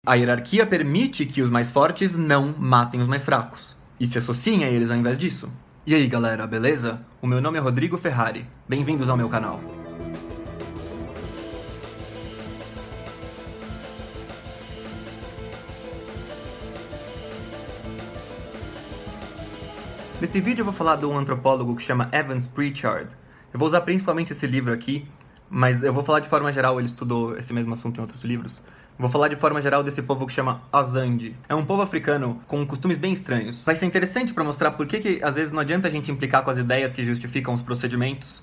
A hierarquia permite que os mais fortes não matem os mais fracos, e se associem a eles ao invés disso. E aí galera, beleza? O meu nome é Rodrigo Ferrari, bem-vindos ao meu canal. Nesse vídeo eu vou falar de um antropólogo que chama Evans Pritchard. Eu vou usar principalmente esse livro aqui, mas eu vou falar de forma geral, ele estudou esse mesmo assunto em outros livros. Vou falar de forma geral desse povo que chama Azande. É um povo africano com costumes bem estranhos. Vai ser interessante pra mostrar por que às vezes não adianta a gente implicar com as ideias que justificam os procedimentos,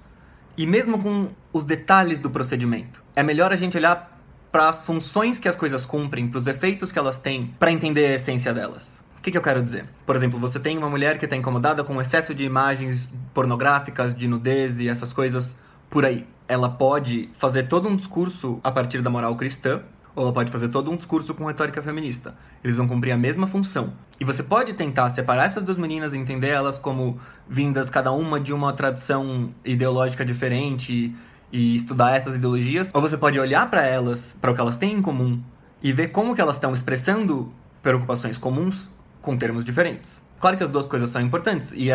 e mesmo com os detalhes do procedimento. É melhor a gente olhar para as funções que as coisas cumprem, para os efeitos que elas têm, pra entender a essência delas. O que eu quero dizer? Por exemplo, você tem uma mulher que está incomodada com o excesso de imagens pornográficas, de nudez e essas coisas por aí. Ela pode fazer todo um discurso a partir da moral cristã, ou ela pode fazer todo um discurso com retórica feminista. Eles vão cumprir a mesma função. E você pode tentar separar essas duas meninas e entender elas como vindas cada uma de uma tradição ideológica diferente e estudar essas ideologias. Ou você pode olhar para elas, para o que elas têm em comum, e ver como que elas estão expressando preocupações comuns com termos diferentes. Claro que as duas coisas são importantes, e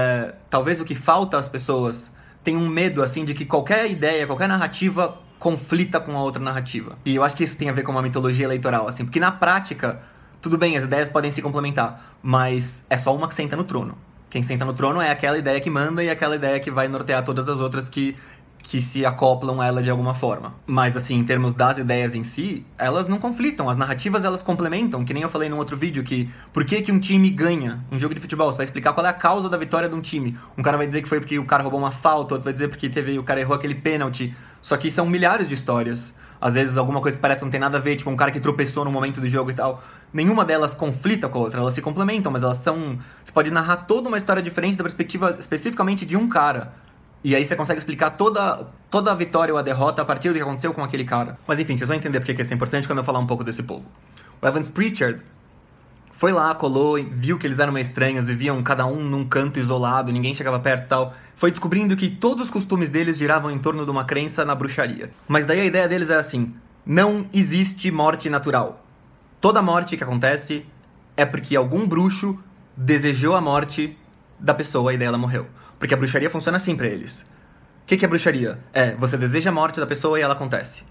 talvez o que falta às pessoas tem um medo, assim, de que qualquer ideia, qualquer narrativa conflita com a outra narrativa. E eu acho que isso tem a ver com uma mitologia eleitoral, assim, porque na prática, tudo bem, as ideias podem se complementar, mas é só uma que senta no trono. Quem senta no trono é aquela ideia que manda e aquela ideia que vai nortear todas as outras que se acoplam a ela de alguma forma. Mas assim, em termos das ideias em si, elas não conflitam, as narrativas elas complementam, que nem eu falei num outro vídeo, que por que um time ganha um jogo de futebol, você vai explicar qual é a causa da vitória de um time. Um cara vai dizer que foi porque o cara roubou uma falta, outro vai dizer porque o cara errou aquele pênalti, só que são milhares de histórias. Às vezes alguma coisa que parece que não tem nada a ver, tipo um cara que tropeçou no momento do jogo e tal. Nenhuma delas conflita com a outra, elas se complementam, mas elas são... Você pode narrar toda uma história diferente da perspectiva especificamente de um cara. E aí você consegue explicar toda a vitória ou a derrota a partir do que aconteceu com aquele cara. Mas enfim, vocês vão entender porque que isso é importante quando eu falar um pouco desse povo. O Evans Pritchard foi lá, colou, viu que eles eram meio estranhos, viviam cada um num canto isolado, ninguém chegava perto e tal. Foi descobrindo que todos os costumes deles giravam em torno de uma crença na bruxaria. Mas daí a ideia deles é assim: não existe morte natural. Toda morte que acontece é porque algum bruxo desejou a morte da pessoa e daí ela morreu. Porque a bruxaria funciona assim pra eles. O que é bruxaria? Você deseja a morte da pessoa e ela acontece.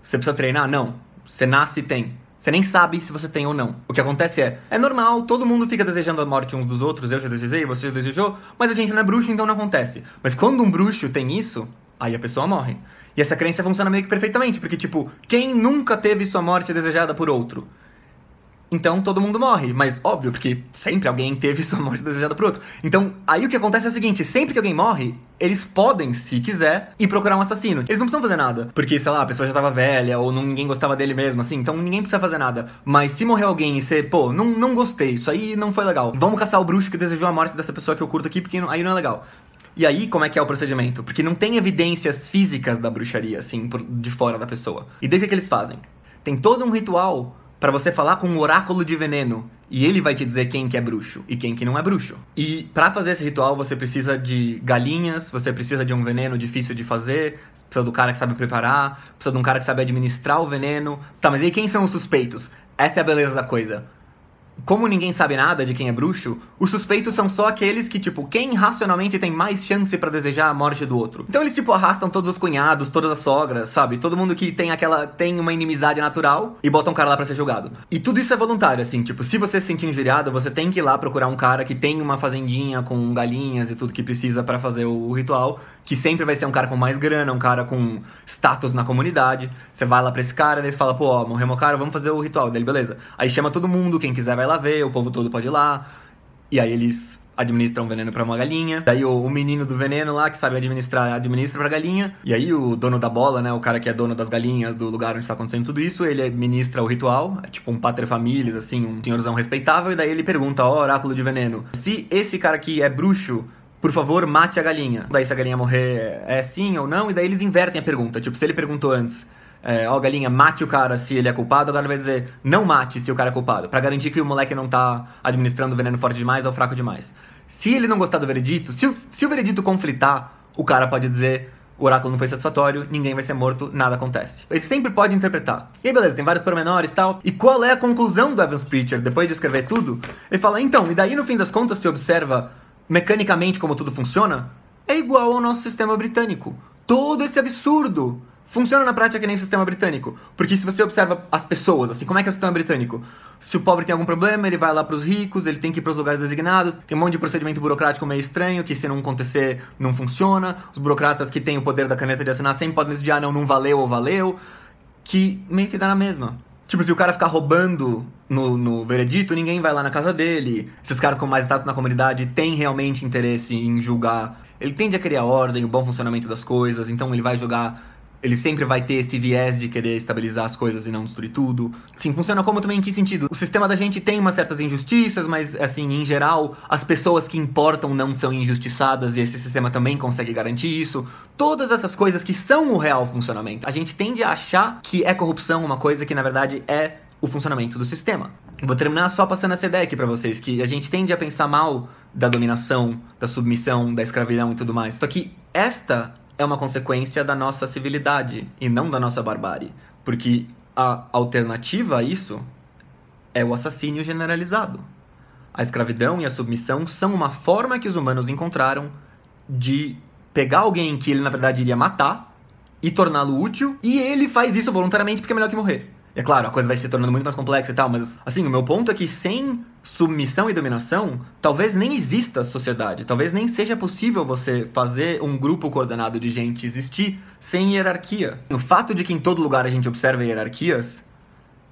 Você precisa treinar? Não. Você nasce e tem. Você nem sabe se você tem ou não. O que acontece é normal, todo mundo fica desejando a morte uns dos outros, eu já desejei, você já desejou, mas a gente não é bruxo, então não acontece. Mas quando um bruxo tem isso, aí a pessoa morre. E essa crença funciona meio que perfeitamente, porque tipo, quem nunca teve sua morte desejada por outro? Então todo mundo morre, mas óbvio, porque sempre alguém teve sua morte desejada por outro. Então, aí o que acontece é o seguinte, sempre que alguém morre, eles podem, se quiser, ir procurar um assassino. Eles não precisam fazer nada, porque, sei lá, a pessoa já tava velha, ou ninguém gostava dele mesmo, assim, então ninguém precisa fazer nada. Mas se morreu alguém e você, pô, não gostei, isso aí não foi legal, vamos caçar o bruxo que desejou a morte dessa pessoa que eu curto aqui, porque aí não é legal. E aí, como é que é o procedimento? Porque não tem evidências físicas da bruxaria, assim, de fora da pessoa. E daí o que eles fazem? Tem todo um ritual pra você falar com um oráculo de veneno, e ele vai te dizer quem que é bruxo e quem que não é bruxo. E pra fazer esse ritual você precisa de galinhas, você precisa de um veneno difícil de fazer, precisa do cara que sabe preparar, precisa de um cara que sabe administrar o veneno. Tá, mas e aí quem são os suspeitos? Essa é a beleza da coisa. Como ninguém sabe nada de quem é bruxo, os suspeitos são só aqueles que, tipo, quem racionalmente tem mais chance pra desejar a morte do outro. Então eles, tipo, arrastam todos os cunhados, todas as sogras, sabe? Todo mundo que tem uma inimizade natural e botam um cara lá pra ser julgado. E tudo isso é voluntário, assim, tipo, se você se sentir injuriado, você tem que ir lá procurar um cara que tem uma fazendinha com galinhas e tudo que precisa pra fazer o ritual, que sempre vai ser um cara com mais grana, um cara com status na comunidade. Você vai lá pra esse cara, daí você fala, pô, ó, morreu meu cara, vamos fazer o ritual dele, beleza. Aí chama todo mundo, quem quiser vai lá ver, o povo todo pode ir lá. E aí eles administram veneno pra uma galinha. Daí o menino do veneno lá, que sabe administra pra galinha. E aí o dono da bola, né, o cara que é dono das galinhas, do lugar onde tá acontecendo tudo isso, ele administra o ritual. É tipo um paterfamilias, assim, um senhorzão respeitável. E daí ele pergunta, ó, oráculo de veneno, se esse cara aqui é bruxo, por favor, mate a galinha. Daí se a galinha morrer é sim ou não. E daí eles invertem a pergunta. Tipo, se ele perguntou antes, ó, galinha, mate o cara se ele é culpado, agora ele vai dizer, não mate se o cara é culpado, pra garantir que o moleque não tá administrando veneno forte demais ou fraco demais. Se ele não gostar do veredito, se o veredito conflitar, o cara pode dizer, o oráculo não foi satisfatório, ninguém vai ser morto, nada acontece. Ele sempre pode interpretar. E aí, beleza, tem vários pormenores e tal. E qual é a conclusão do Evans Pritchard, depois de escrever tudo? Ele fala, então, e daí no fim das contas, se observa mecanicamente como tudo funciona, é igual ao nosso sistema britânico. Todo esse absurdo funciona na prática que nem o sistema britânico. Porque se você observa as pessoas, assim, como é que é o sistema britânico? Se o pobre tem algum problema, ele vai lá pros ricos, ele tem que ir pros lugares designados, tem um monte de procedimento burocrático meio estranho, que se não acontecer, não funciona. Os burocratas que têm o poder da caneta de assinar sempre podem decidir, não valeu ou valeu. Que meio que dá na mesma. Tipo, se o cara ficar roubando no veredito, ninguém vai lá na casa dele. Esses caras com mais status na comunidade têm realmente interesse em julgar. Ele tende a criar ordem, o bom funcionamento das coisas, então ele vai julgar. Ele sempre vai ter esse viés de querer estabilizar as coisas e não destruir tudo. Sim, funciona como também em que sentido? O sistema da gente tem umas certas injustiças, mas, assim, em geral, as pessoas que importam não são injustiçadas e esse sistema também consegue garantir isso. Todas essas coisas que são o real funcionamento. A gente tende a achar que é corrupção uma coisa que, na verdade, é o funcionamento do sistema. Vou terminar só passando essa ideia aqui pra vocês, que a gente tende a pensar mal da dominação, da submissão, da escravidão e tudo mais. Só que esta é uma consequência da nossa civilidade e não da nossa barbárie. Porque a alternativa a isso é o assassínio generalizado. A escravidão e a submissão são uma forma que os humanos encontraram de pegar alguém que ele, na verdade, iria matar e torná-lo útil, e ele faz isso voluntariamente porque é melhor que morrer. É claro, a coisa vai se tornando muito mais complexa e tal, mas, assim, o meu ponto é que sem submissão e dominação, talvez nem exista sociedade. Talvez nem seja possível você fazer um grupo coordenado de gente existir sem hierarquia. O fato de que em todo lugar a gente observa hierarquias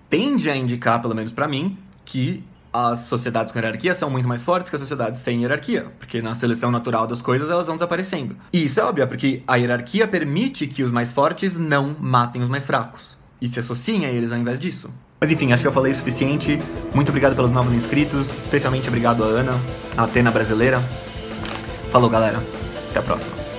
tende a indicar, pelo menos pra mim, que as sociedades com hierarquia são muito mais fortes que as sociedades sem hierarquia, porque na seleção natural das coisas elas vão desaparecendo. E isso é óbvio, porque a hierarquia permite que os mais fortes não matem os mais fracos e se associem a eles ao invés disso. Mas enfim, acho que eu falei o suficiente. Muito obrigado pelos novos inscritos, especialmente obrigado a Ana, a Atena brasileira. Falou, galera. Até a próxima.